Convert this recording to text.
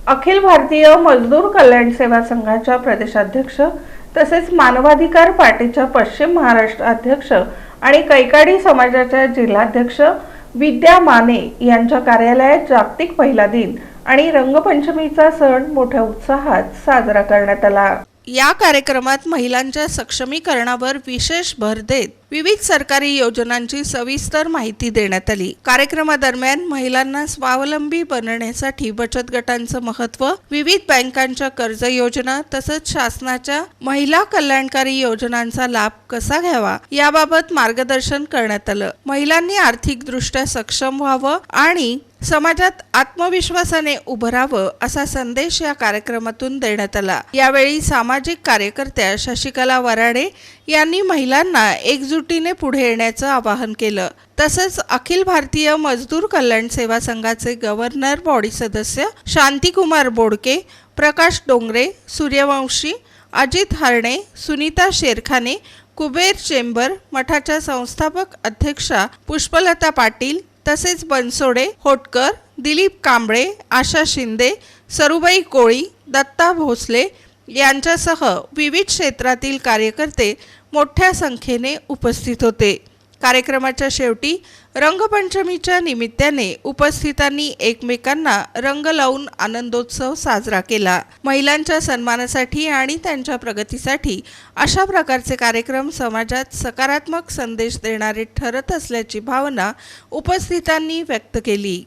अखिल भारतीय मजदूर कल्याण सेवा संघाच्या प्रदेशाध्यक्ष तसेच मानवाधिकार पार्टीच्या पश्चिम महाराष्ट्र अध्यक्ष आणि कैकाडी समाजाच्या जिल्हाध्यक्ष विद्या माने यांच्या कार्यालयात जागतिक महिला दिन आणि रंगपंचमीचा सण मोठ्या उत्साहात साजरा करण्यात आला। या कार्यक्रमात महिलांच्या सक्षमीकरणावर विशेष भर देत विविध सरकारी योजनांची सविस्तर माहिती देण्यात आली। कार्यक्रमादरम्यान महिलांना स्वावलंबी बनवण्यासाठी बचत गटांचं महत्त्व, विविध बँकांच्या कर्ज योजना तसंच शासनाच्या महिला कल्याणकारी योजनांचा लाभ कसा घ्यावा याबाबत मार्गदर्शन करण्यात आलं। महिलांनी आर्थिकदृष्ट्या सक्षम व्हावं आणि समाजात आत्मविश्वासाने उभं राहावं असा संदेश या कार्यक्रमातून देण्यात आला। यावेळी सामाजिक कार्यकर्त्या शशिकला वराडे यांनी महिलांना एकजुटीने पुढे येण्याचं आवाहन केलं। तसंच अखिल भारतीय मजदूर कल्याण सेवा संघाचे गव्हर्नर बॉडी सदस्य शांतिकुमार बोडके, प्रकाश डोंगरे, सूर्यवंशी, अजित हरणे, सुनीता शेरखाने, कुबेर चेंबर, मठाच्या संस्थापक अध्यक्षा पुष्पलता पाटील तसेच बनसोडे, होटकर, दिलीप कांबळे, आशा शिंदे, सरुबाई कोळी, दत्ता भोसले यांच्यासह विविध क्षेत्रातील कार्यकर्ते मोठ्या संख्येने उपस्थित होते। कार्यक्रमाच्या शेवटी रंगपंचमीच्या निमित्ताने उपस्थितांनी एकमेकांना रंग लावून आनंदोत्सव साजरा केला। महिलांच्या सन्मानासाठी आणि त्यांच्या प्रगतीसाठी अशा प्रकारचे कार्यक्रम समाजात सकारात्मक संदेश देणारे ठरत असल्याची भावना उपस्थितांनी व्यक्त केली।